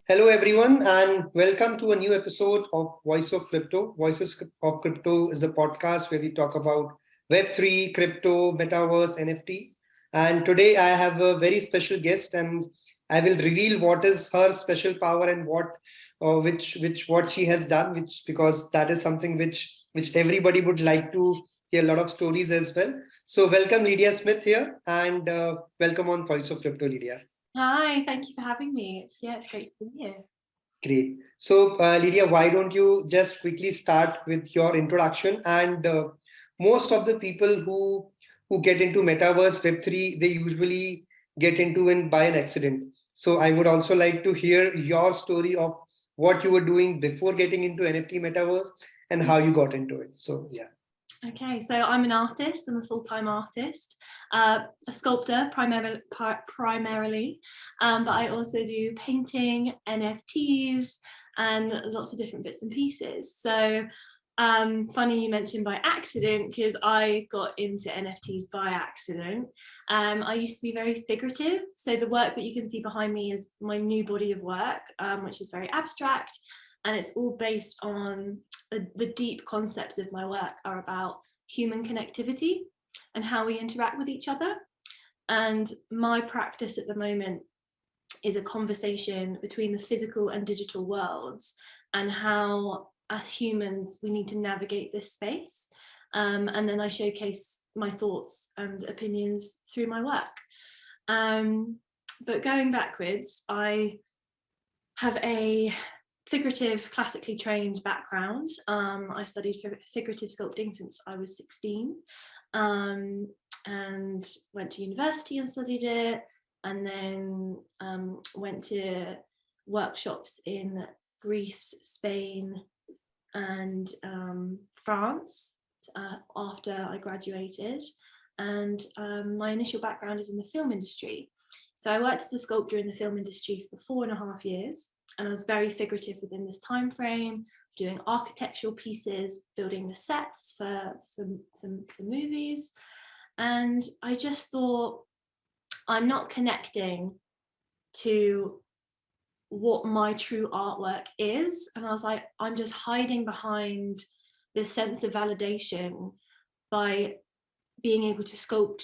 Hello, everyone, and welcome to a new episode of Voice of Crypto. Voices of Crypto is a podcast where we talk about Web3, crypto, metaverse, NFT. And today I have a very special guest, and I will reveal what is her special power and what she has done, which because that is something which everybody would like to hear a lot of stories as well. So welcome Lydia Smith here, and welcome on Voice of Crypto, Lydia. Hi, thank you for having me. It's great to be here. Great. So, Lydia, why don't you just quickly start with your introduction? And most of the people who get into metaverse Web3, they usually get into it by an accident. So, I would also like to hear your story of what you were doing before getting into NFT metaverse and how you got into it. So, yeah. Okay, so I'm an artist. I'm a full-time artist, a sculptor primarily, but I also do painting, NFTs, and lots of different bits and pieces. So funny you mentioned by accident, because I got into NFTs by accident. I used to be very figurative. So the work that you can see behind me is my new body of work, which is very abstract. And it's all based on the deep concepts of my work are about human connectivity and how we interact with each other. And my practice at the moment is a conversation between the physical and digital worlds and how, as humans, we need to navigate this space. And then I showcase my thoughts and opinions through my work. But going backwards, I have a figurative, classically trained background. I studied figurative sculpting since I was 16, and went to university and studied it, and then went to workshops in Greece, Spain, and France after I graduated. And my initial background is in the film industry. So I worked as a sculptor in the film industry for 4.5 years. And I was very figurative within this time frame, doing architectural pieces, building the sets for some movies. And I just thought, I'm not connecting to what my true artwork is. And I was like, I'm just hiding behind this sense of validation by being able to sculpt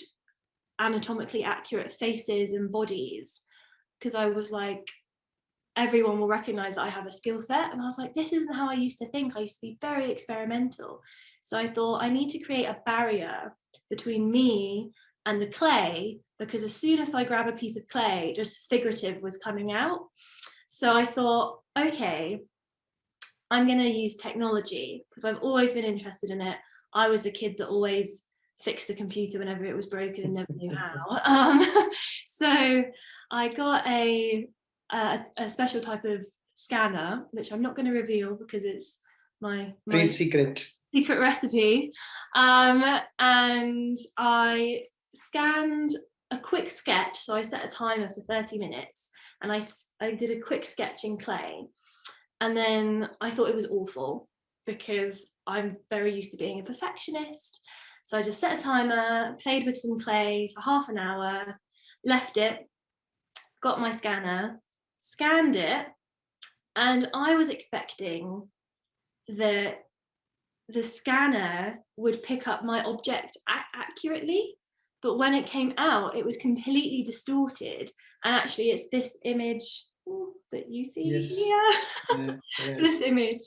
anatomically accurate faces and bodies. Because I was like, everyone will recognize that I have a skill set. And I was like, this isn't how I used to think. I used to be very experimental. So I thought I need to create a barrier between me and the clay, because as soon as I grab a piece of clay, just figurative was coming out. So I thought, okay, I'm going to use technology because I've always been interested in it. I was the kid that always fixed the computer whenever it was broken and never knew how. So I got a special type of scanner, which I'm not going to reveal because it's my secret recipe. And I scanned a quick sketch. So I set a timer for 30 minutes and I did a quick sketch in clay. And then I thought it was awful because I'm very used to being a perfectionist. So I just set a timer, played with some clay for half an hour, left it, got my scanner, scanned it, and I was expecting that the scanner would pick up my object accurately, but when it came out, it was completely distorted. And actually, it's this image that you see here, this image.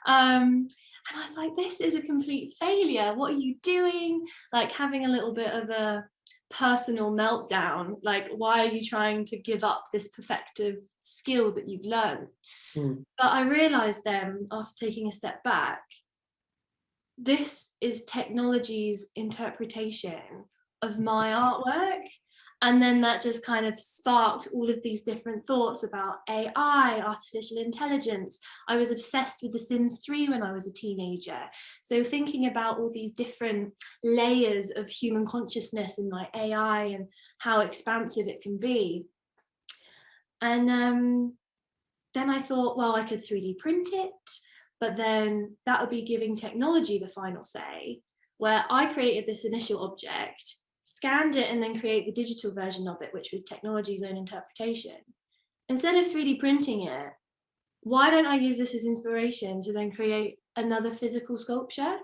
And I was like, this is a complete failure. What are you doing? Like having a little bit of a personal meltdown. Like, why are you trying to give up this perfective skill that you've learned? But I realized then, after taking a step back, this is technology's interpretation of my artwork. And then that just kind of sparked all of these different thoughts about AI, artificial intelligence. I was obsessed with The Sims 3 when I was a teenager. So thinking about all these different layers of human consciousness and like AI and how expansive it can be. And then I thought, well, I could 3D print it, but then that would be giving technology the final say, where I created this initial object, scanned it, and then create the digital version of it, which was technology's own interpretation. Instead of 3D printing it, why don't I use this as inspiration to then create another physical sculpture?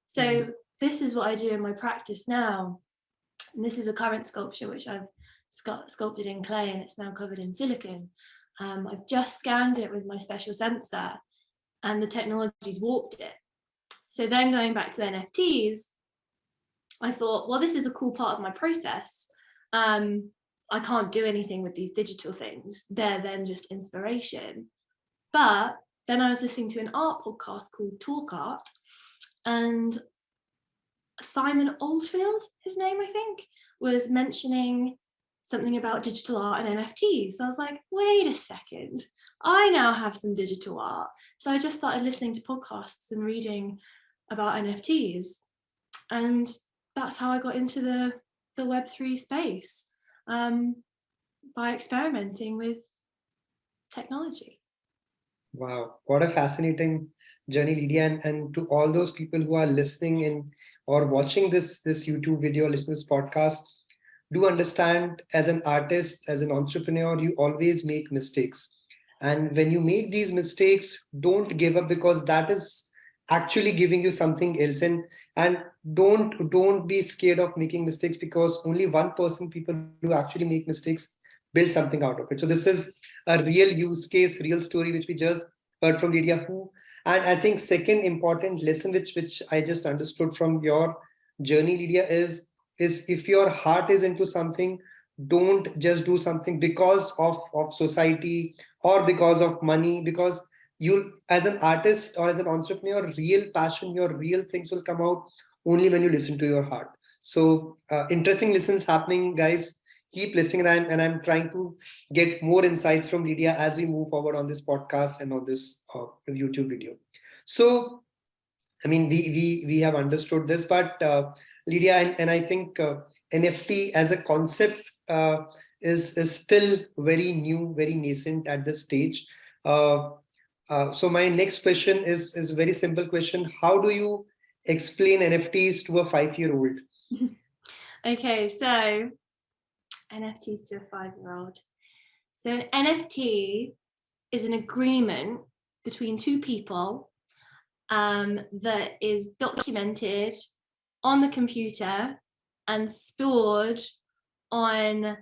So this is what I do in my practice now. And this is a current sculpture which I've sculpted in clay, and it's now covered in silicon. I've just scanned it with my special sensor, and the technology's warped it. So then going back to NFTs, I thought, well, this is a cool part of my process. I can't do anything with these digital things. They're then just inspiration. But then I was listening to an art podcast called Talk Art, and Simon Oldfield, his name, I think, was mentioning something about digital art and NFTs. So I was like, wait a second, I now have some digital art. So I just started listening to podcasts and reading about NFTs. And that's how I got into the Web3 space, by experimenting with technology. Wow, what a fascinating journey, Lydia. And to all those people who are listening in or watching this YouTube video, listening to this podcast, do understand, as an artist, as an entrepreneur, you always make mistakes. And when you make these mistakes, don't give up, because that is actually giving you something else. And don't be scared of making mistakes, because only 1% people who actually make mistakes build something out of it. So this is a real use case, real story which we just heard from Lydia. Who, and I think second important lesson which I just understood from your journey, Lydia, is if your heart is into something, don't just do something because of society or because of money, because you, as an artist or as an entrepreneur, real passion, your real things will come out only when you listen to your heart. So interesting lessons happening, guys. Keep listening, and I'm trying to get more insights from Lydia as we move forward on this podcast and on this YouTube video. So I mean, we have understood this, but Lydia, and I think NFT as a concept is still very new, very nascent at this stage. Uh, so my next question is a very simple question. How do you explain NFTs to a 5-year-old? Okay, so NFTs to a 5-year-old. So an NFT is an agreement between two people that is documented on the computer and stored on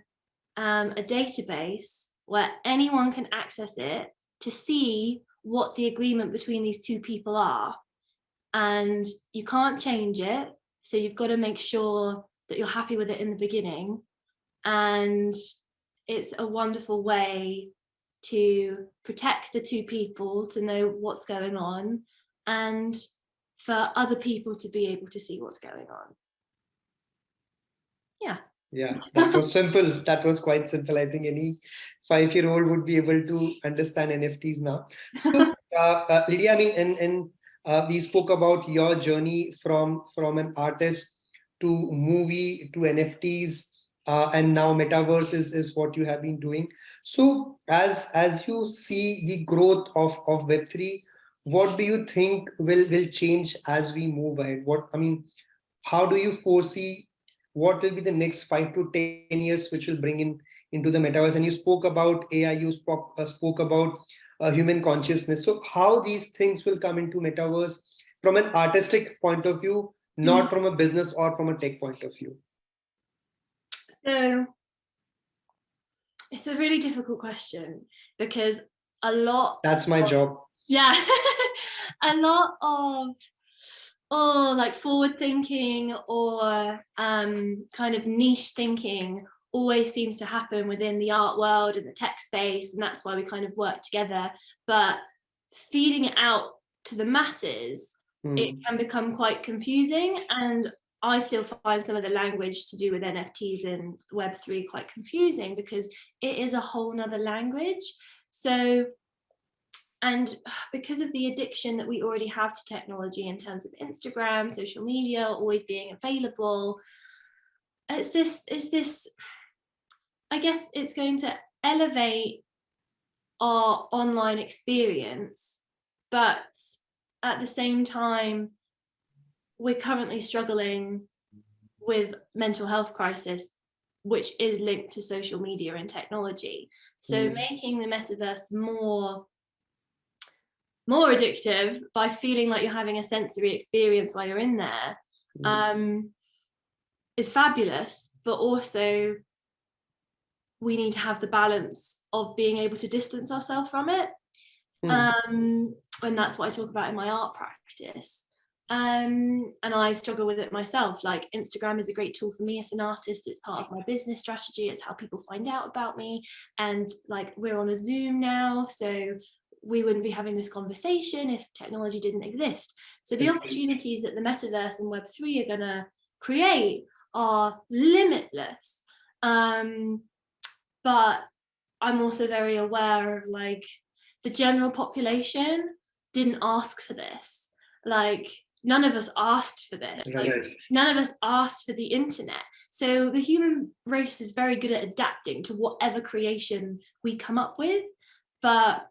a database where anyone can access it to see what the agreement between these two people are. And you can't change it, so you've got to make sure that you're happy with it in the beginning. And it's a wonderful way to protect the two people, to know what's going on, and for other people to be able to see what's going on. Yeah, that was simple. That was quite simple. I think any 5-year-old would be able to understand NFTs now. So, Lydia, I mean, and we spoke about your journey from an artist to movie to NFTs, and now metaverse is what you have been doing. So, as you see the growth of Web3, what do you think will change as we move ahead? What, I mean, how do you foresee what will be the next 5 to 10 years which will bring into the metaverse? And you spoke about AI, you spoke about human consciousness. So how these things will come into metaverse from an artistic point of view, not from a business or from a tech point of view? So it's a really difficult question, because a lot That's my job. Yeah, a lot of like forward thinking or kind of niche thinking always seems to happen within the art world and the tech space, and that's why we kind of work together. But feeding it out to the masses, it can become quite confusing, and I still find some of the language to do with NFTs and Web3 quite confusing, because it is a whole nother language. So, and because of the addiction that we already have to technology in terms of Instagram, social media, always being available, it's this, I guess it's going to elevate our online experience, but at the same time, we're currently struggling with mental health crisis, which is linked to social media and technology. So making the metaverse more more addictive by feeling like you're having a sensory experience while you're in there, is fabulous. But also we need to have the balance of being able to distance ourselves from it. And that's what I talk about in my art practice. And I struggle with it myself. Like, Instagram is a great tool for me as an artist. It's part of my business strategy. It's how people find out about me. And like, we're on a Zoom now, so we wouldn't be having this conversation if technology didn't exist. So the opportunities that the metaverse and Web3 are gonna create are limitless. But I'm also very aware of, like, the general population didn't ask for this. Like, none of us asked for this. Like, none of us asked for the internet. So the human race is very good at adapting to whatever creation we come up with, but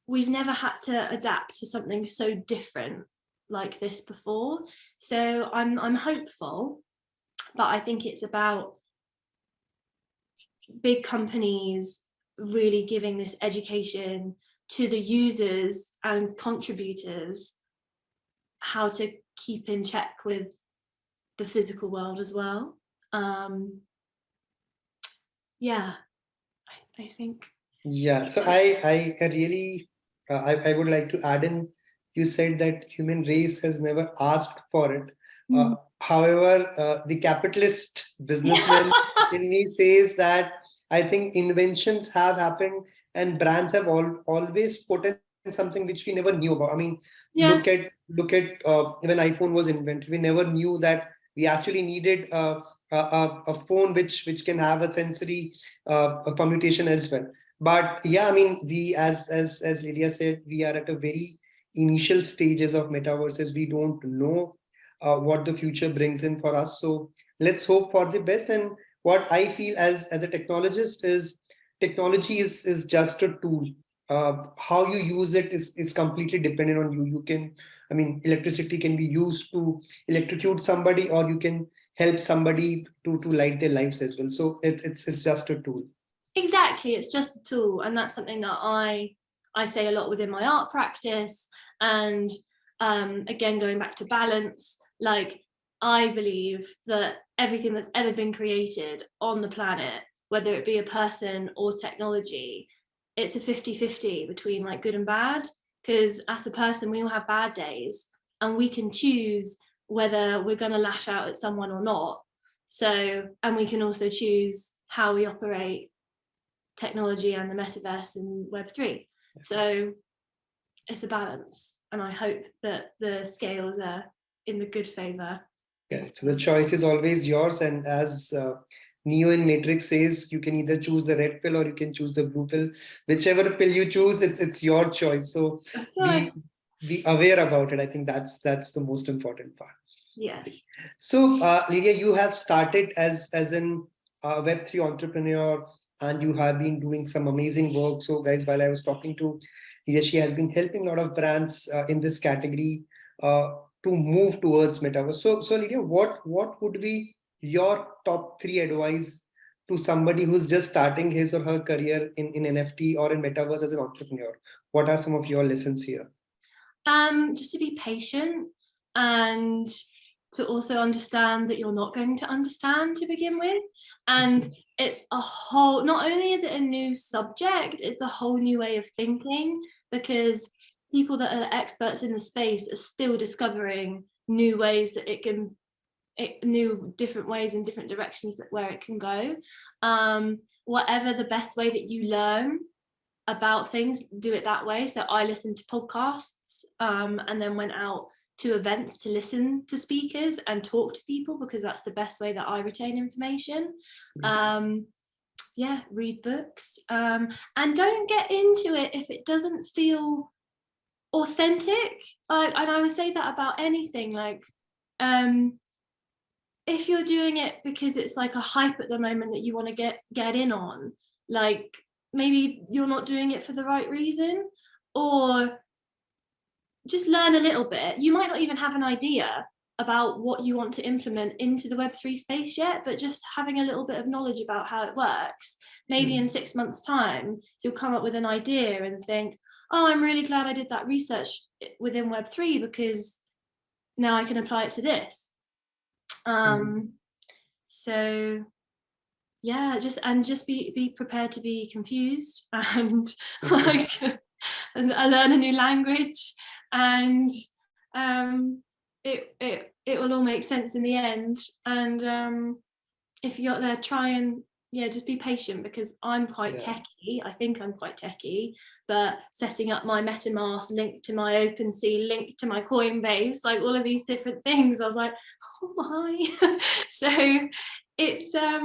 we've never had to adapt to something so different like this before. So I'm hopeful, but I think it's about big companies really giving this education to the users and contributors how to keep in check with the physical world as well. Yeah, I think. Yeah, so I really I would like to add in, you said that human race has never asked for it. However, the capitalist businessman in me says that I think inventions have happened and brands have always put in something which we never knew about. I mean, look at when iPhone was invented, we never knew that we actually needed a phone which can have a sensory a permutation as well. But yeah, I mean, we as Lydia said, we are at a very initial stages of metaverses. We don't know what the future brings in for us. So let's hope for the best. And what I feel as a technologist is, technology is just a tool. How you use it is completely dependent on you. You can, I mean, electricity can be used to electrocute somebody, or you can help somebody to light their lives as well. So it's just a tool. Exactly, it's just a tool, and that's something that I say a lot within my art practice. And again, going back to balance, like, I believe that everything that's ever been created on the planet, whether it be a person or technology, it's a 50-50 between like good and bad, because as a person we all have bad days and we can choose whether we're going to lash out at someone or not. So, and we can also choose how we operate technology and the metaverse and Web3. So it's a balance, and I hope that the scales are in the good favor. Yeah, so the choice is always yours, and as Neo in Matrix says, you can either choose the red pill or you can choose the blue pill. Whichever pill you choose, it's your choice. So be aware about it. I think that's the most important part. Yeah. So Lydia, you have started as an Web3 entrepreneur, and you have been doing some amazing work. So guys, while I was talking to Lydia, she has been helping a lot of brands in this category to move towards metaverse. So Lydia, what would be your top 3 advice to somebody who's just starting his or her career in NFT or in metaverse as an entrepreneur? What are some of your lessons here? Just to be patient, and to also understand that you're not going to understand to begin with. And it's a whole, not only is it a new subject, it's a whole new way of thinking, because people that are experts in the space are still discovering new ways that new different ways in different directions where it can go. Whatever the best way that you learn about things, do it that way. So I listened to podcasts and then went out to events to listen to speakers and talk to people, because that's the best way that I retain information. Yeah, read books, and don't get into it if it doesn't feel authentic. And I would say that about anything. Like, if you're doing it because it's like a hype at the moment that you want to get in on, like, maybe you're not doing it for the right reason, or just learn a little bit. You might not even have an idea about what you want to implement into the Web3 space yet, but just having a little bit of knowledge about how it works. Maybe in 6 months' time, you'll come up with an idea and think, oh, I'm really glad I did that research within Web3 because now I can apply it to this. So yeah, just be prepared to be confused and like and I learn a new language, and it will all make sense in the end. And if you're there, try and just be patient, because I'm quite techie. I think I'm quite techie, but setting up my MetaMask, linked to my OpenSea, linked to my Coinbase, like all of these different things, I was like, oh my. So it's I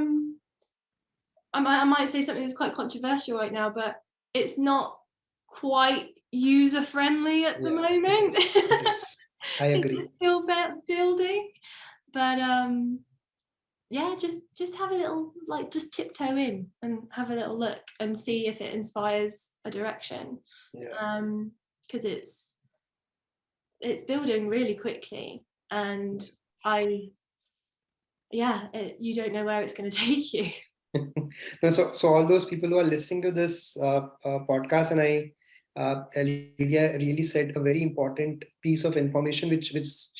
might say something that's quite controversial right now, but it's not quite user friendly at the moment. It is. I agree. It's still building, but just have a little, like, just tiptoe in and have a little look and see if it inspires a direction. Because it's building really quickly, and you don't know where it's going to take you. No, so all those people who are listening to this podcast, and Lydia really said a very important piece of information, which is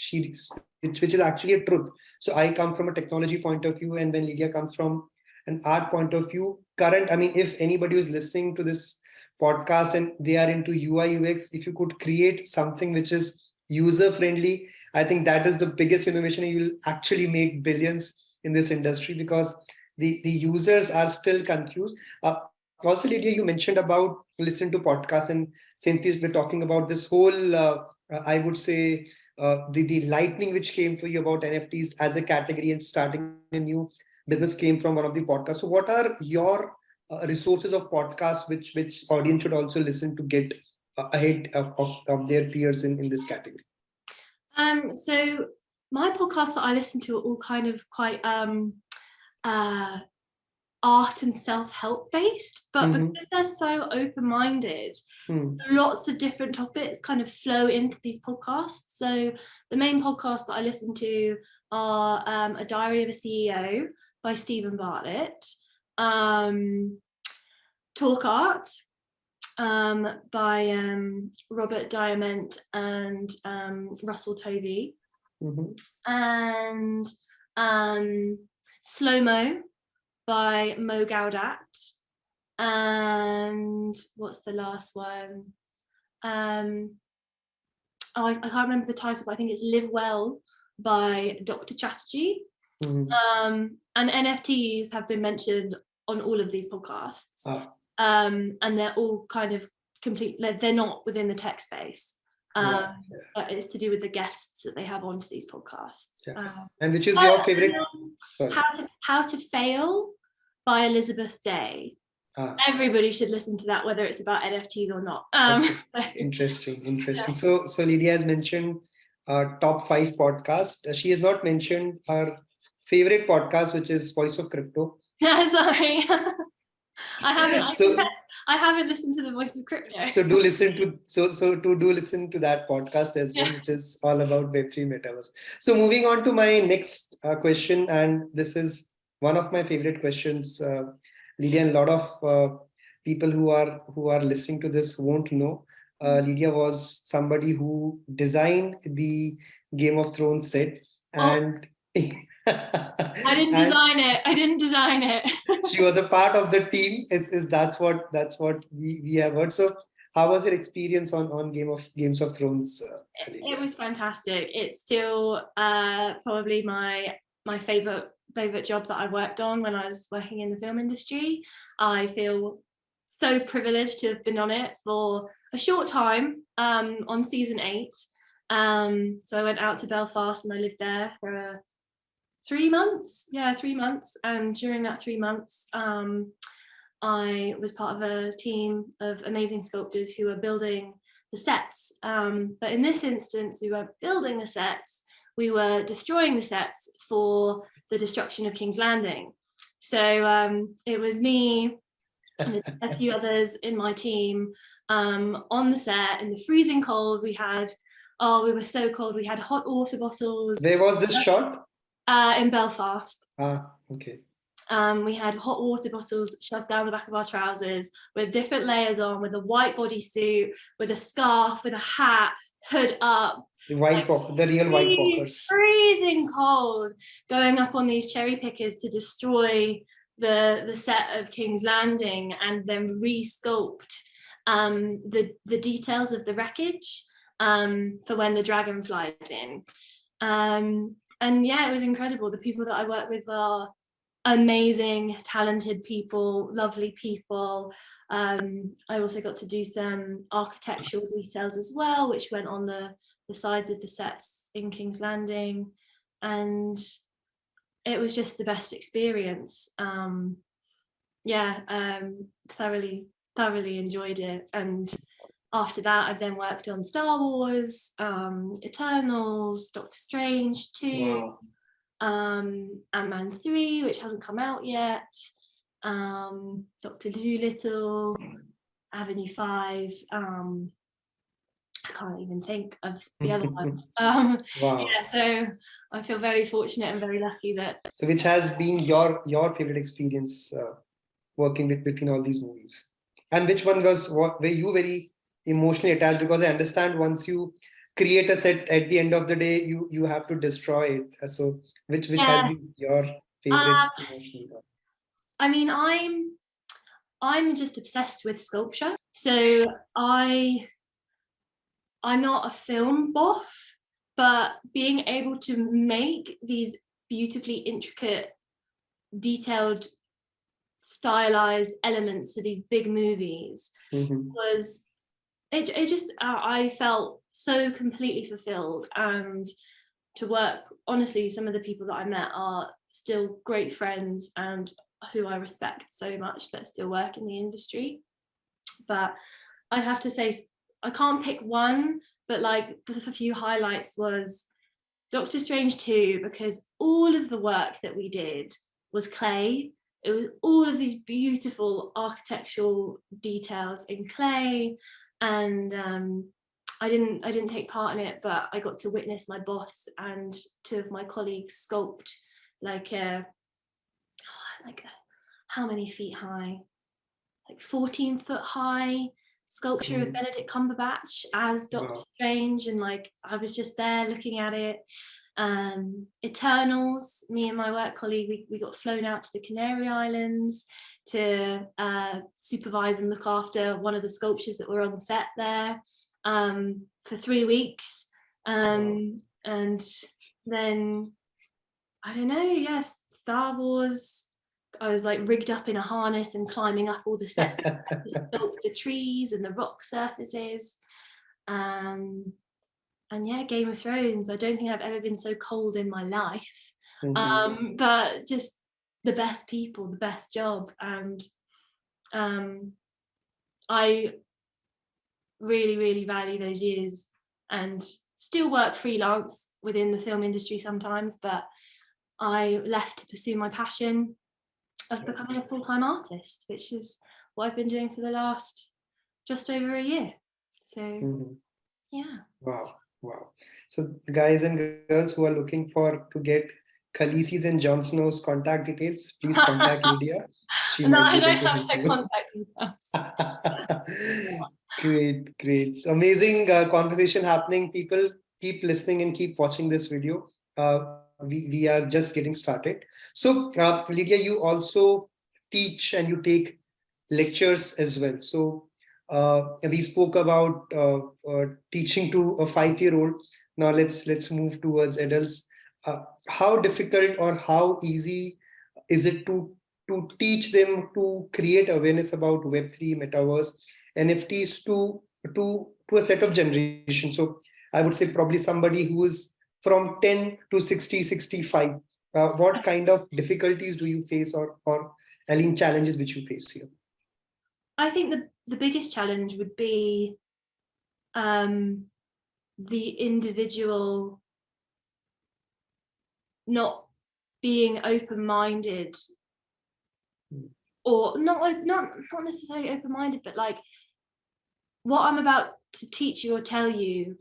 actually a truth. So I come from a technology point of view, and when Lydia comes from an art point of view, if anybody who's listening to this podcast and they are into UI UX, if you could create something which is user friendly, I think that is the biggest innovation. You will actually make billions in this industry, because the users are still confused. Also, Lydia, you mentioned about listening to podcasts, and since we're talking about this whole, I would say, the lightning which came for you about NFTs as a category and starting a new business came from one of the podcasts. So what are your resources of podcasts which audience should also listen to get ahead of their peers in this category? So my podcasts that I listen to are all kind of quite art and self-help based, but because they're so open-minded, lots of different topics kind of flow into these podcasts. So the main podcasts that I listen to are A Diary of a CEO by Stephen Bartlett, Talk Art by Robert Diamant and Russell Tovey, and Slow Mo by Mo Gaudat, and what's the last one? I can't remember the title, but I think it's Live Well by Dr. Chatterjee. And NFTs have been mentioned on all of these podcasts. And they're all kind of they're not within the tech space. But it's to do with the guests that they have onto these podcasts. And which is your favorite? How to Fail by Elizabeth Day. Everybody should listen to that, whether it's about NFTs or not. Interesting. So Lydia has mentioned top 5 podcasts. She has not mentioned her favorite podcast, which is Voice of Crypto. Sorry. I haven't listened to the Voice of Crypto. So do listen to that podcast as well, which is all about Web3 metaverse. So moving on to my next question, and this is one of my favorite questions, Lydia, and a lot of people who are listening to this won't know. Lydia was somebody who designed the Game of Thrones set, and I didn't design it. She was a part of the team. That's what we have heard. So how was your experience on Games of Thrones? It was fantastic. It's still probably my favorite job that I worked on when I was working in the film industry. I feel so privileged to have been on it for a short time, on season 8. So I went out to Belfast and I lived there for 3 months. 3 months. And during that 3 months, I was part of a team of amazing sculptors who were building the sets. But in this instance, we weren't building the sets, we were destroying the sets for the destruction of King's Landing. So it was me and a few others in my team on the set in the freezing cold. We were so cold. We had hot water bottles. Where was this shot? In Belfast. Okay. We had hot water bottles shoved down the back of our trousers with different layers on, with a white bodysuit, with a scarf, with a hat, hood up. The the real white walkers. Freezing cold, going up on these cherry pickers to destroy the set of King's Landing and then re-sculpt the details of the wreckage for when the dragon flies in. And yeah, it was incredible. The people that I worked with are amazing, talented people, lovely people. I also got to do some architectural details as well, which went on the sides of the sets in King's Landing, and it was just the best experience. Thoroughly enjoyed it. And after that, I've then worked on Star Wars, Eternals, Doctor Strange 2, Ant-Man 3, which hasn't come out yet, Doctor Dolittle, Avenue 5, I can't even think of the other ones. Yeah, so I feel very fortunate and very lucky that. So which has been your favorite experience working between all these movies? And which one were you very emotionally attached? Because I understand once you create a set, at the end of the day, you have to destroy it. So which has been your favorite emotional? I mean, I'm just obsessed with sculpture. So I'm not a film buff, but being able to make these beautifully intricate, detailed, stylized elements for these big movies was it just I felt so completely fulfilled. And to work, honestly, some of the people that I met are still great friends and who I respect so much that still work in the industry. But I have to say, I can't pick one, but like a few highlights was Doctor Strange 2, because all of the work that we did was clay. It was all of these beautiful architectural details in clay, and I didn't take part in it, but I got to witness my boss and two of my colleagues sculpt like how many feet high? Like 14-foot high sculpture of Benedict Cumberbatch as Doctor Strange, and like I was just there looking at it. Eternals, me and my work colleague, we got flown out to the Canary Islands to supervise and look after one of the sculptures that were on set there for 3 weeks. And then, I don't know, yes, Star Wars, I was like rigged up in a harness and climbing up all the sets to sculpt the trees and the rock surfaces. And yeah, Game of Thrones, I don't think I've ever been so cold in my life. But just the best people, the best job. And I really, really value those years, and still work freelance within the film industry sometimes, but I left to pursue my passion of becoming a full-time artist, which is what I've been doing for the last just over a year. So yeah. Wow. So guys and girls who are looking to get Khaleesi's and Jon Snow's contact details, please contact Lydia. No, I don't have their contact details. Great. So amazing conversation happening. People keep listening and keep watching this video. We are just getting started. So Lydia, you also teach and you take lectures as well. So we spoke about teaching to a 5-year-old. Now let's move towards adults. How difficult or how easy is it to teach them to create awareness about Web3, Metaverse, NFTs to a set of generation? So I would say probably somebody who is from 10 to 60, 65. What kind of difficulties do you face, or any challenges which you face here? I think the biggest challenge would be the individual not being open-minded, or not necessarily open-minded, but like what I'm about to teach you or tell you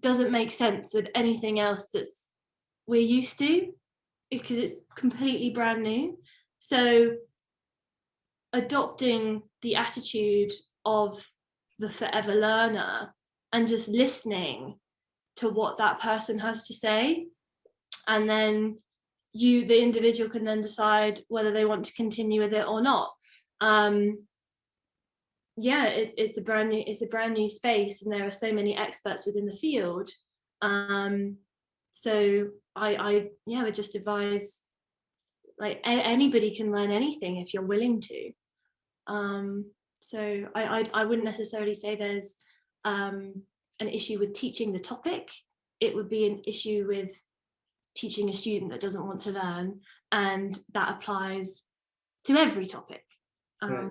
doesn't make sense with anything else that's we're used to. because it's completely brand new. So adopting the attitude of the forever learner and just listening to what that person has to say, and then you, the individual, can then decide whether they want to continue with it or not. Yeah, it's a brand new space, and there are so many experts within the field. So I would just advise, like, anybody can learn anything if you're willing to. So I wouldn't necessarily say there's an issue with teaching the topic. It would be an issue with teaching a student that doesn't want to learn, and that applies to every topic. Right.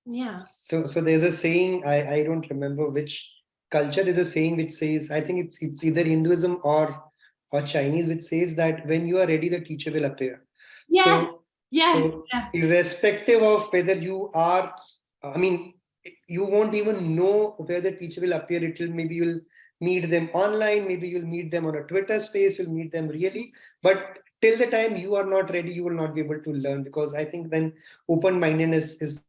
Yeah. So there's a saying, I don't remember which culture, there's a saying which says, I think it's either Hinduism or Chinese, which says that when you are ready, the teacher will appear. Yes. So irrespective of whether you are, I mean, you won't even know where the teacher will appear. Maybe you'll meet them online, maybe you'll meet them on a Twitter space, you'll meet them really, but till the time you are not ready, you will not be able to learn, because I think then open-mindedness is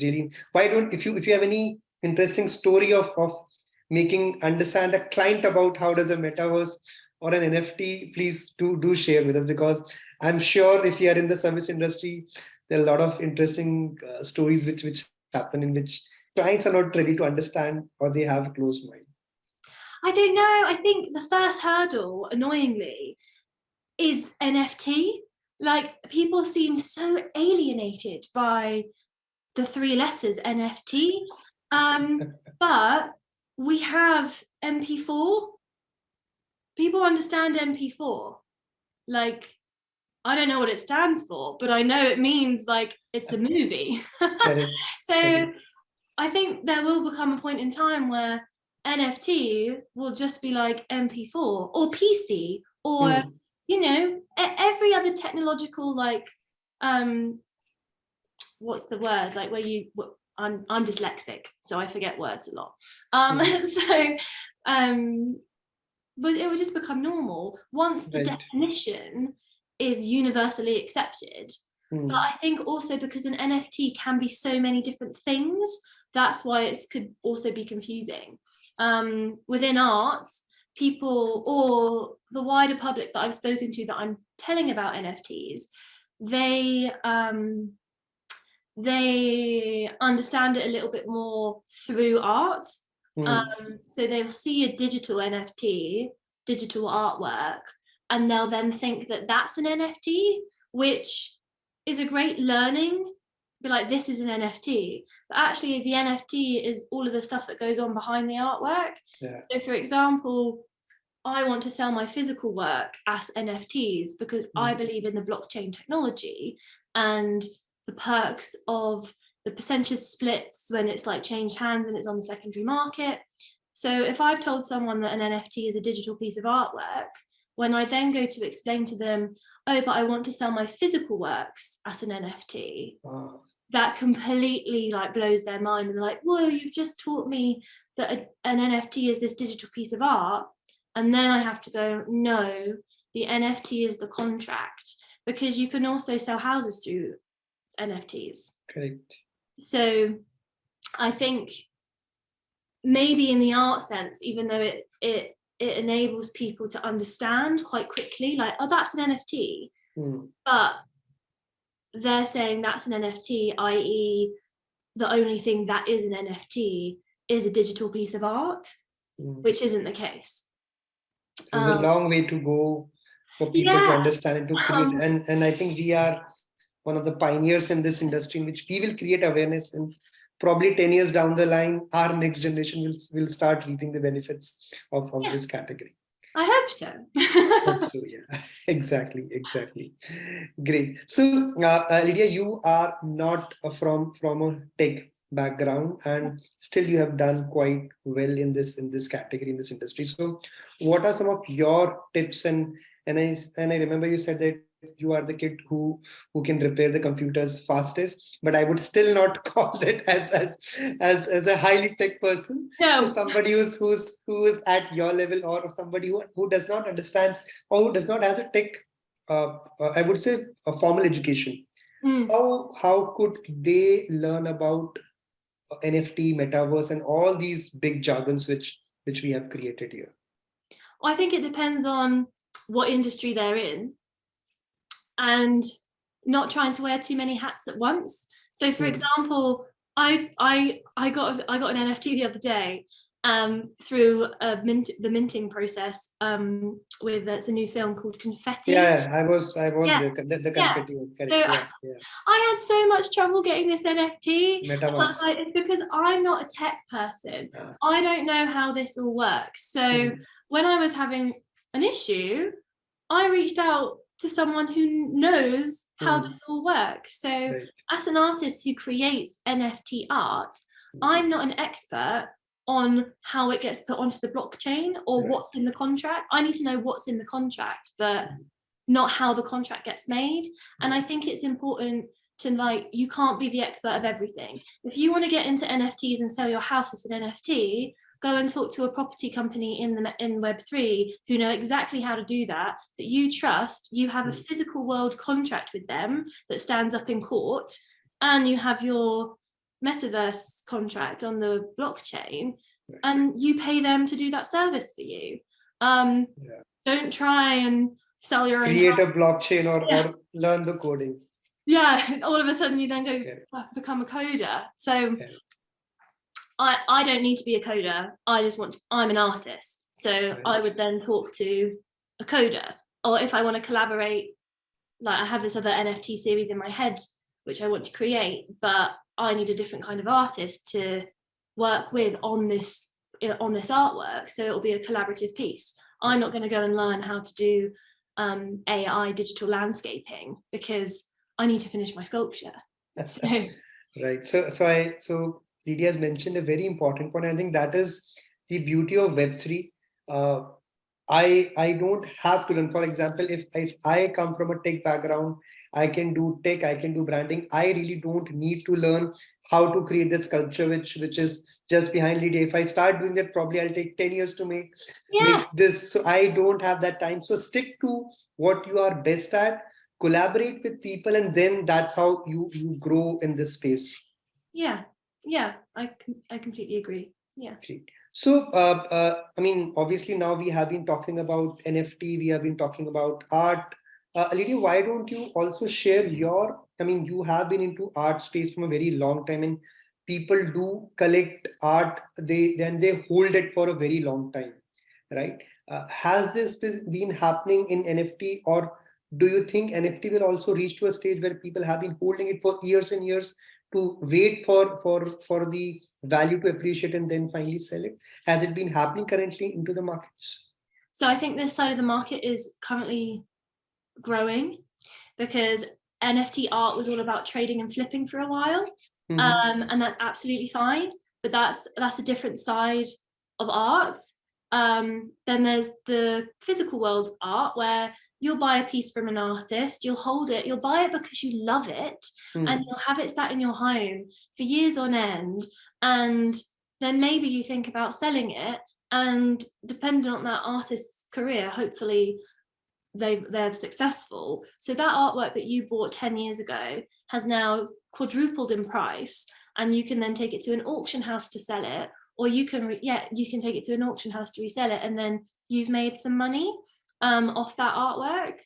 really, why don't, if you have any interesting story of making understand a client about how does a metaverse or an NFT, please do share with us, because I'm sure if you are in the service industry, there are a lot of interesting stories which happen in which clients are not ready to understand, or they have closed mind. I don't know. I think the first hurdle, annoyingly, is NFT. Like, people seem so alienated by the 3 letters NFT. But we have MP4. People understand MP4. Like, I don't know what it stands for, but I know it means, like, it's a movie. So I think there will become a point in time where NFT will just be like MP4 or PC or you know, every other technological, like, what's the word, like, where you, I'm dyslexic, so I forget words a lot. So but it would just become normal once the definition is universally accepted. But I think also because an NFT can be so many different things, that's why it could also be confusing. Within art, people or the wider public that I've spoken to that I'm telling about NFTs, they understand it a little bit more through art. So they'll see a digital NFT, digital artwork, and they'll then think that that's an NFT, which is a great learning. Be like, this is an NFT, but actually the NFT is all of the stuff that goes on behind the artwork. So for example, I want to sell my physical work as NFTs because I believe in the blockchain technology and the perks of the percentage splits when it's like changed hands and it's on the secondary market. So if I've told someone that an NFT is a digital piece of artwork, when I then go to explain to them, oh, but I want to sell my physical works as an NFT, that completely, like, blows their mind, and they're like, whoa, you've just taught me that an NFT is this digital piece of art. And then I have to go, no, the NFT is the contract, because you can also sell houses through NFTs. Correct. So I think maybe in the art sense, even though it enables people to understand quite quickly, like, oh, that's an NFT, but they're saying that's an NFT, i.e. the only thing that is an NFT is a digital piece of art, which isn't the case. There's a long way to go for people to understand and to create. And I think we are one of the pioneers in this industry, in which we will create awareness, and probably 10 years down the line, our next generation will start reaping the benefits of this category. I hope so. Hope so, yeah. Exactly. Great. So, Lydia, you are not from a tech background, and still you have done quite well in this category, in this industry. So, what are some of your tips? And I remember you said that you are the kid who can repair the computers fastest, but I would still not call that as a highly tech person. So somebody who's at your level, or somebody who does not understand, or who does not have a tech I would say, a formal education. Mm. How could they learn about NFT, metaverse, and all these big jargons which we have created here? Well, I think it depends on what industry they're in, and not trying to wear too many hats at once. So, for example, I got an NFT the other day through the minting process with it's a new film called Confetti. Yeah, I was Yeah. there. The Yeah. confetti. Correct. So Yeah. I had so much trouble getting this NFT. MetaMask. Like, it's because I'm not a tech person. I don't know how this all works. So when I was having an issue, I reached out to someone who knows how this all works. So as an artist who creates NFT art, I'm not an expert on how it gets put onto the blockchain or what's in the contract. I need to know what's in the contract, but not how the contract gets made. And I think it's important to, like, you can't be the expert of everything. If you want to get into NFTs and sell your house as an NFT, go and talk to a property company in Web3 who know exactly how to do that you trust. You have a physical world contract with them that stands up in court, and you have your metaverse contract on the blockchain, and you pay them to do that service for you. Don't try and sell your own create a blockchain or learn the coding. Yeah, all of a sudden you then go become a coder. So I don't need to be a coder. I'm an artist. So I would then talk to a coder. Or if I want to collaborate, like I have this other NFT series in my head which I want to create, but I need a different kind of artist to work with on this artwork. So it'll be a collaborative piece. I'm not going to go and learn how to do AI digital landscaping because I need to finish my sculpture. So. Right. So Lydia has mentioned a very important point. I think that is the beauty of Web3. I don't have to learn. For example, if I come from a tech background, I can do tech, I can do branding. I really don't need to learn how to create this sculpture, which is just behind Lydia. If I start doing that, probably I'll take 10 years to make this. So I don't have that time. So stick to what you are best at, collaborate with people, and then that's how you grow in this space. Yeah, I completely agree. Yeah. So, I mean, obviously now we have been talking about NFT, we have been talking about art. Lydia, why don't you also share your, I mean, you have been into art space from a very long time, and people do collect art, they hold it for a very long time, right? Has this been happening in NFT, or do you think NFT will also reach to a stage where people have been holding it for years and years to wait for the value to appreciate and then finally sell it? Has it been happening currently into the markets? So I think this side of the market is currently growing because NFT art was all about trading and flipping for a while. And that's absolutely fine, but that's a different side of art. Then there's the physical world art where you'll buy a piece from an artist, you'll hold it, you'll buy it because you love it, and you'll have it sat in your home for years on end, and then maybe you think about selling it, and depending on that artist's career, hopefully they're successful. So that artwork that you bought 10 years ago has now quadrupled in price, and you can then take it to an auction house to sell it, or you can take it to an auction house to resell it, and then you've made some money off that artwork.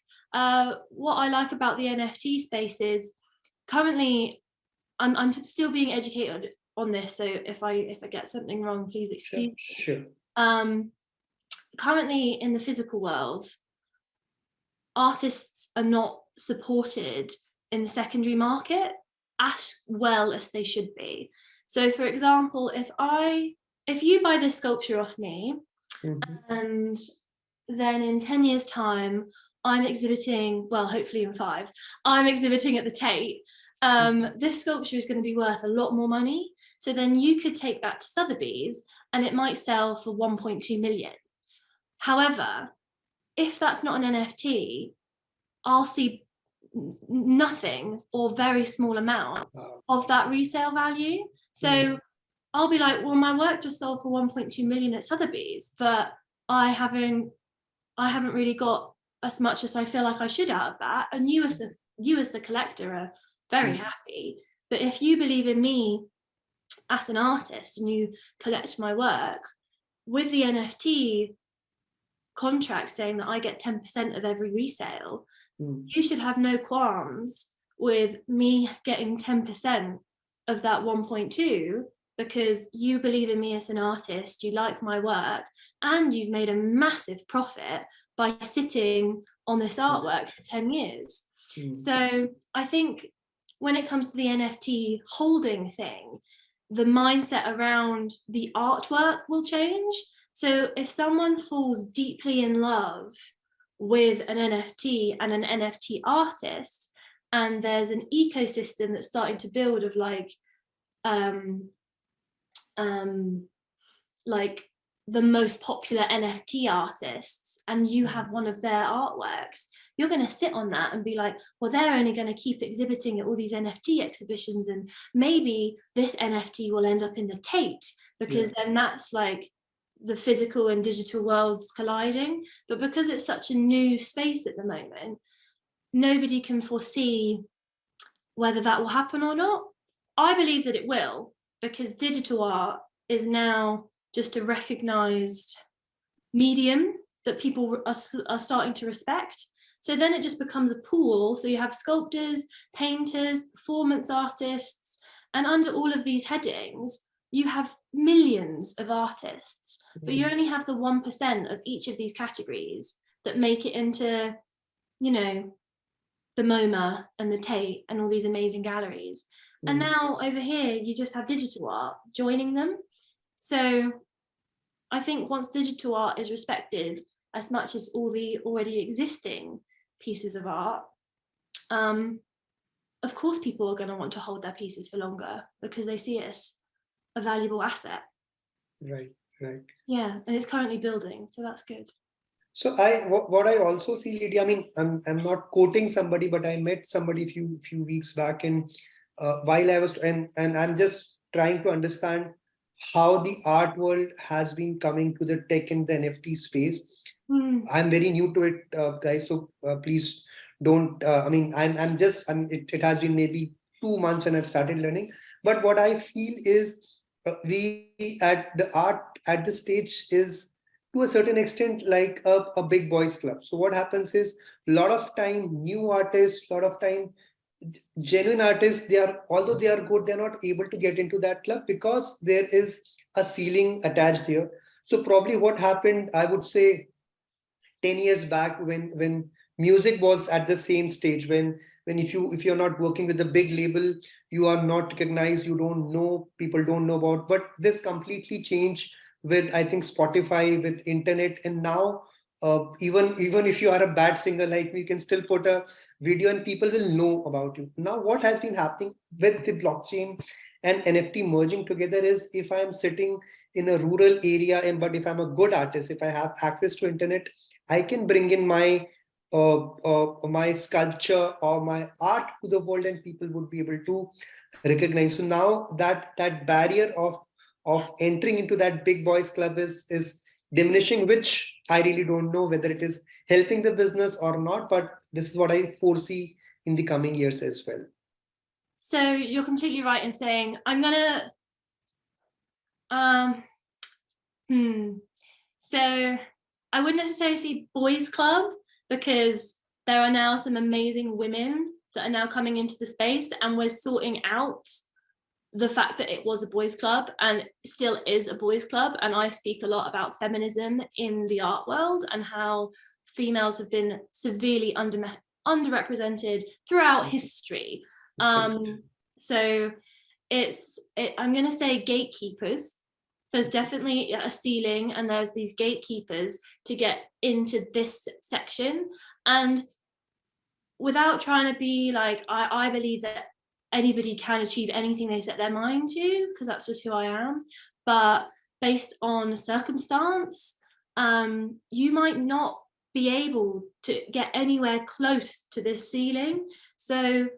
What I like about the NFT space is currently I'm still being educated on this, so if I get something wrong, please excuse me. Sure. Currently in the physical world, artists are not supported in the secondary market as well as they should be. So for example, if you buy this sculpture off me, and then in 10 years time I'm exhibiting, well, hopefully in 5, I'm exhibiting at the Tate, this sculpture is going to be worth a lot more money. So then you could take that to Sotheby's and it might sell for 1.2 million. However, if that's not an NFT, I'll see nothing or very small amount of that resale value. So I'll be like, well, my work just sold for 1.2 million at Sotheby's, but I haven't really got as much as I feel like I should out of that, and you as the collector are very happy. But if you believe in me as an artist and you collect my work, with the NFT contract saying that I get 10% of every resale, you should have no qualms with me getting 10% of that 1.2, because you believe in me as an artist, you like my work, and you've made a massive profit by sitting on this artwork for 10 years. So I think when it comes to the NFT holding thing, the mindset around the artwork will change. So if someone falls deeply in love with an NFT and an NFT artist, and there's an ecosystem that's starting to build of like the most popular NFT artists, and you have one of their artworks, you're going to sit on that and be like, well, they're only going to keep exhibiting at all these NFT exhibitions, and maybe this NFT will end up in the Tate, because then that's like the physical and digital worlds colliding. But because it's such a new space at the moment, nobody can foresee whether that will happen or not. I believe that it will, because digital art is now just a recognized medium that people are starting to respect. So then it just becomes a pool. So you have sculptors, painters, performance artists, and under all of these headings, you have millions of artists, but you only have the 1% of each of these categories that make it into, you know, the MoMA and the Tate and all these amazing galleries. And now over here, you just have digital art joining them. So I think once digital art is respected as much as all the already existing pieces of art, of course people are going to want to hold their pieces for longer, because they see it as a valuable asset. Right. Yeah, and it's currently building, so that's good. So what I also feel, Lydia, I mean, I'm not quoting somebody, but I met somebody a few weeks back, and while I was and I'm just trying to understand how the art world has been coming to the tech and the NFT space. I'm very new to it, guys. So please don't. I mean, it has been maybe 2 months when I've started learning. But what I feel is we at the art at this stage is to a certain extent like a big boys club. So what happens is a lot of time new artists, a lot of time genuine artists, they are, although they are good, they're not able to get into that club because there is a ceiling attached here. So probably what happened, I would say 10 years back, when music was at the same stage, when if you're not working with a big label, you are not recognized, you don't know, people don't know about. But this completely changed with, I think, Spotify, with internet. And now even if you are a bad singer like me, you can still put a video and people will know about you. Now what has been happening with the blockchain and NFT merging together is, if I'm sitting in a rural area, and but if I'm a good artist, if I have access to internet, I can bring in my sculpture or my art to the world, and people would be able to recognize. So now that barrier of entering into that big boys club is diminishing, which I really don't know whether it is helping the business or not, but this is what I foresee in the coming years as well. So you're completely right in saying, I'm gonna so I wouldn't necessarily say boys club, because there are now some amazing women that are now coming into the space, and we're sorting out the fact that it was a boys club and still is a boys club. And I speak a lot about feminism in the art world and how females have been severely underrepresented throughout history. So I'm going to say gatekeepers. There's definitely a ceiling, and there's these gatekeepers to get into this section. And without trying to be like, I believe that anybody can achieve anything they set their mind to, because that's just who I am. But based on circumstance, you might not be able to get anywhere close to this ceiling. So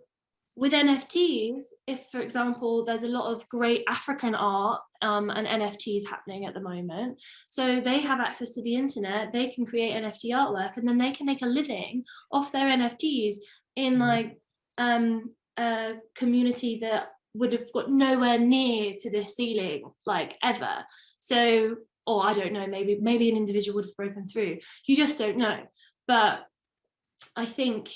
with NFTs, if, for example, there's a lot of great African art and NFTs happening at the moment, so they have access to the internet, they can create NFT artwork, and then they can make a living off their NFTs in like a community that would have got nowhere near to the ceiling, like ever. So, or I don't know, maybe an individual would have broken through. You just don't know. But I think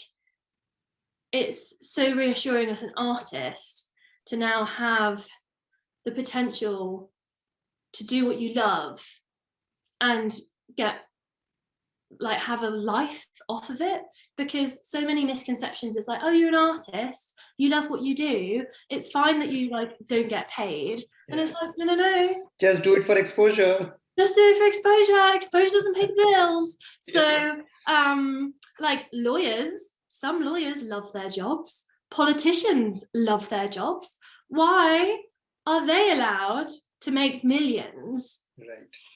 it's so reassuring as an artist to now have the potential to do what you love and get like have a life off of it, because so many misconceptions, it's like, oh, you're an artist, you love what you do, it's fine that you like don't get paid. And it's like, no, just do it for exposure. Just do it for exposure doesn't pay the bills. So like lawyers, some lawyers love their jobs, politicians love their jobs. Why are they allowed to make millions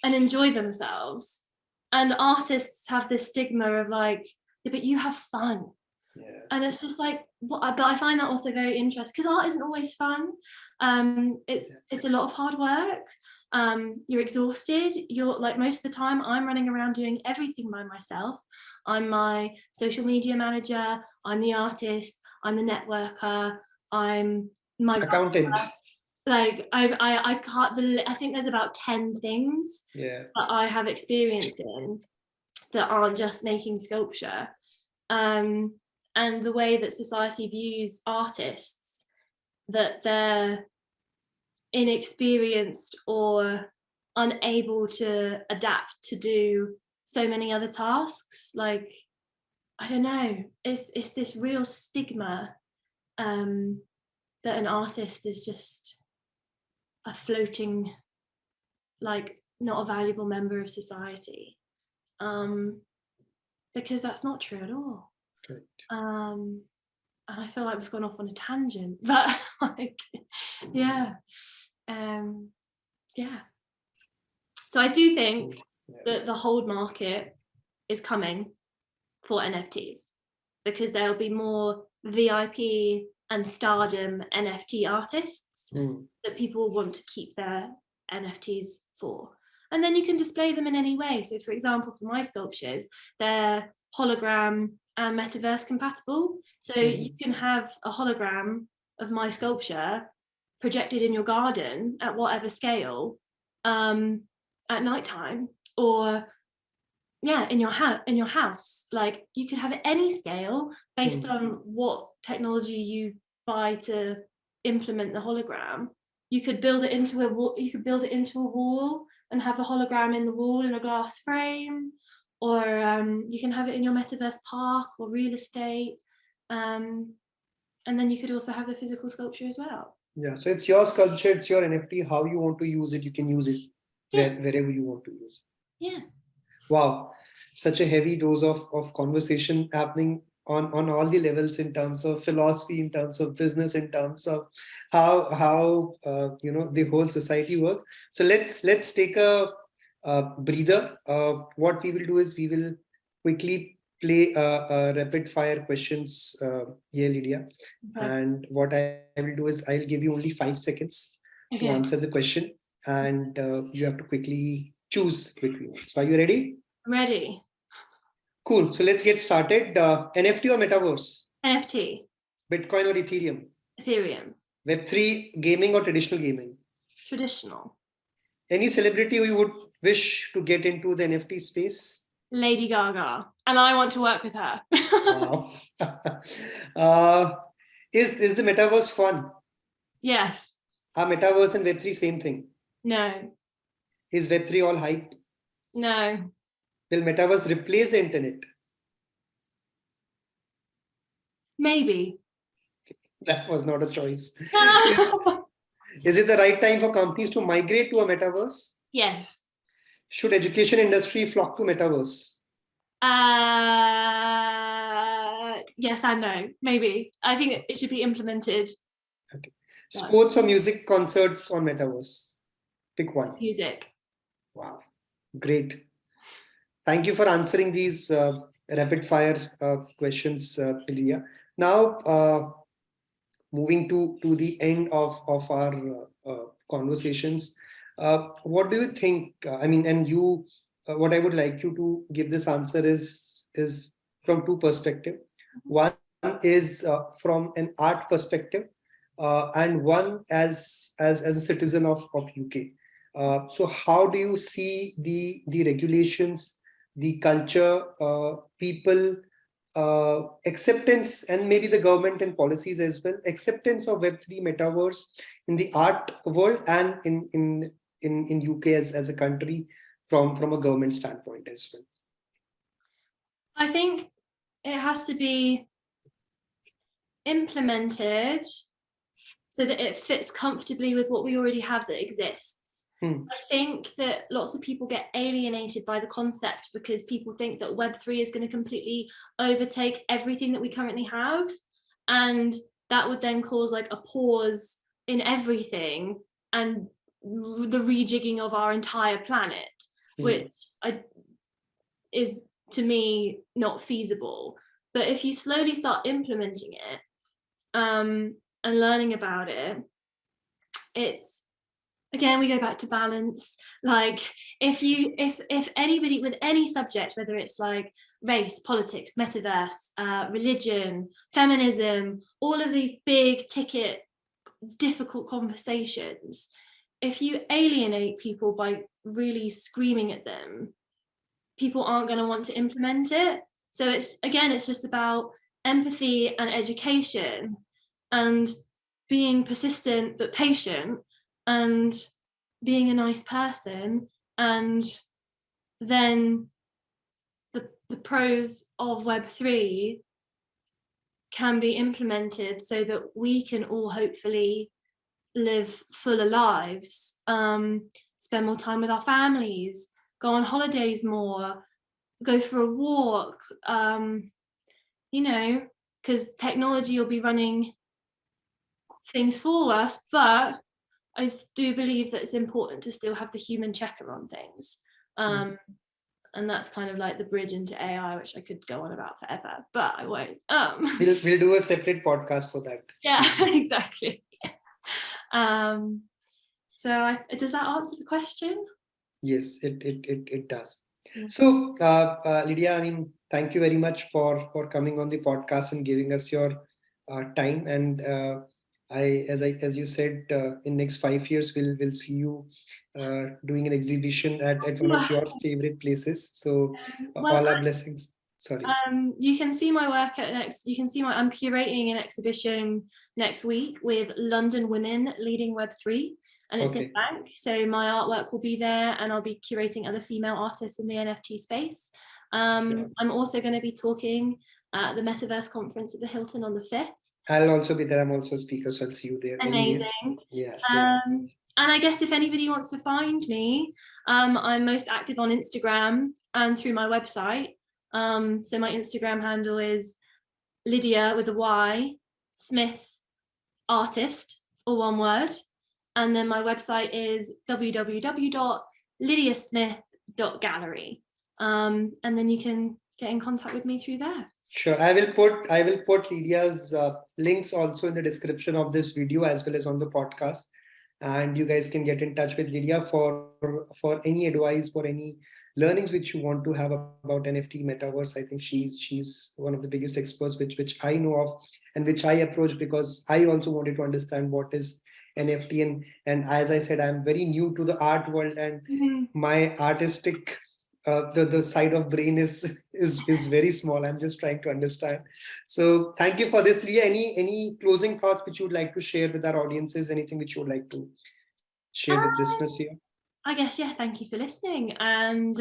and enjoy themselves, and artists have this stigma of like, yeah, but you have fun? And it's just like, but I find that also very interesting, because art isn't always fun. It's a lot of hard work. You're exhausted. You're like, most of the time I'm running around doing everything by myself. I'm my social media manager, I'm the artist, I'm the networker, I'm my accountant writer. Like I can't, I think there's about 10 things that I have experience in that aren't just making sculpture. And the way that society views artists, that they're inexperienced or unable to adapt to do so many other tasks. Like, I don't know, it's this real stigma that an artist is just a floating, like, not a valuable member of society, because that's not true at all. And I feel like we've gone off on a tangent, but like, yeah. So I do think that the hold market is coming for NFTs, because there'll be more VIP and stardom NFT artists that people will want to keep their NFTs for. And then you can display them in any way. So for example, for my sculptures, they're hologram and metaverse compatible. So you can have a hologram of my sculpture projected in your garden at whatever scale at nighttime, or in your house. Like, you could have it any scale based on what technology you buy to implement the hologram. You could build it into a wall. You could build it into a wall and have the hologram in the wall in a glass frame, or you can have it in your metaverse park or real estate, and then you could also have the physical sculpture as well. Yeah, so it's your sculpture, it's your NFT. How you want to use it, you can use it wherever you want to use it. Yeah. Wow, such a heavy dose of conversation happening on all the levels, in terms of philosophy, in terms of business, in terms of how the whole society works. So let's take a breather. What we will do is we will quickly play rapid fire questions here, Lydia. And what I will do is I'll give you only 5 seconds to answer the question, and you have to quickly choose between one. So are you ready? I'm ready. Cool. So let's get started. NFT or metaverse? NFT. Bitcoin or Ethereum? Ethereum. Web3 gaming or traditional gaming? Traditional. Any celebrity you would wish to get into the NFT space? Lady Gaga. And I want to work with her. Wow. Is the metaverse fun? Yes. Are metaverse and Web3 same thing? No. Is Web3 all hype? No. Will metaverse replace the internet? Maybe. That was not a choice. Is it the right time for companies to migrate to a metaverse? Yes. Should education industry flock to metaverse? Yes and no. Maybe. I think it should be implemented. Okay. Sports or music concerts on metaverse? Pick one. Music. Wow. Great. Thank you for answering these rapid fire questions, Lydia. Now, moving to the end of our conversations, what do you think? What I would like you to give this answer is from two perspectives. One is from an art perspective, and one as a citizen of UK. So how do you see the regulations, the culture, people, acceptance, and maybe the government and policies as well, acceptance of Web3 metaverse in the art world and in UK as a country from a government standpoint as well? I think it has to be implemented so that it fits comfortably with what we already have that exists. I think that lots of people get alienated by the concept because people think that Web3 is going to completely overtake everything that we currently have. And that would then cause like a pause in everything and the rejigging of our entire planet, which is to me not feasible. But if you slowly start implementing it and learning about it, it's, again, we go back to balance. Like if anybody with any subject, whether it's like race, politics, metaverse, religion, feminism, all of these big ticket difficult conversations, if you alienate people by really screaming at them, people aren't going to want to implement it. So it's just about empathy and education and being persistent but patient and being a nice person, and then the pros of Web3 can be implemented so that we can all hopefully live fuller lives, spend more time with our families, go on holidays more, go for a walk, because technology will be running things for us, but I do believe that it's important to still have the human checker on things. And that's kind of like the bridge into AI, which I could go on about forever, but I won't. We'll do a separate podcast for that. Yeah, exactly. So does that answer the question? Yes, it does. Yeah. So, Lydia, I mean, thank you very much for coming on the podcast and giving us your time. And as you said, in next 5 years, we'll see you doing an exhibition at one of your favorite places. So, all our blessings. Sorry. You can see my work I'm curating an exhibition next week with London women leading Web3, and it's in Bank. So my artwork will be there, and I'll be curating other female artists in the NFT space. I'm also going to be talking at the Metaverse conference at the Hilton on the 5th. I'll also be there. I'm also a speaker, so I'll see you there. Amazing. Anyways. And I guess if anybody wants to find me, I'm most active on Instagram and through my website. So my Instagram handle is Lydia with a Y, Smith artist, all one word. And then my website is www.lydiasmith.gallery. And then you can get in contact with me through there. Sure. I will put Lydia's links also in the description of this video as well as on the podcast. And you guys can get in touch with Lydia for any advice, for any learnings which you want to have about NFT metaverse. I think she's one of the biggest experts which I know of, and which I approach because I also wanted to understand what is NFT, and as I said, I'm very new to the art world, and my artistic the side of brain is very small. I'm just trying to understand. So thank you for this, Lydia. Any closing thoughts which you would like to share with our audiences? Anything which you would like to share with listeners here? I guess, thank you for listening. And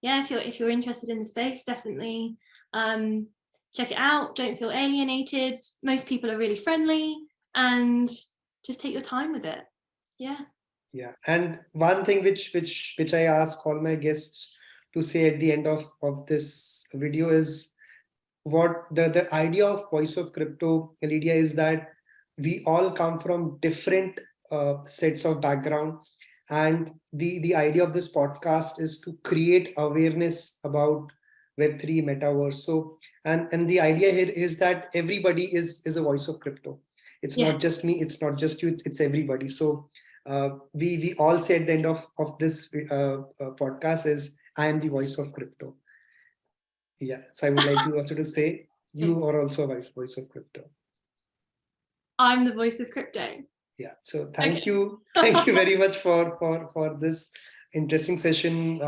if you're interested in the space, definitely check it out. Don't feel alienated. Most people are really friendly, and just take your time with it. Yeah. And one thing which I ask all my guests to say at the end of this video is what the idea of Voice of Crypto, Lydia, is that we all come from different sets of background. And the idea of this podcast is to create awareness about Web3 metaverse. So, and the idea here is that everybody is a voice of crypto. It's Yeah. not just me, it's not just you, it's everybody. So we all say at the end of this podcast is, I am the voice of crypto. Yeah. So I would like you also to say you are also a voice of crypto. I'm the voice of crypto. Yeah. So thank you. Thank you very much for this interesting session,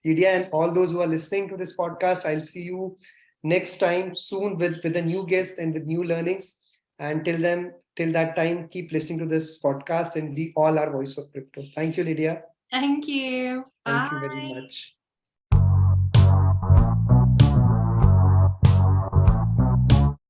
Lydia, and all those who are listening to this podcast. I'll see you next time soon with a new guest and with new learnings. And till that time, keep listening to this podcast, and we all are voice of crypto. Thank you, Lydia. Thank you. Thank you very Bye. much.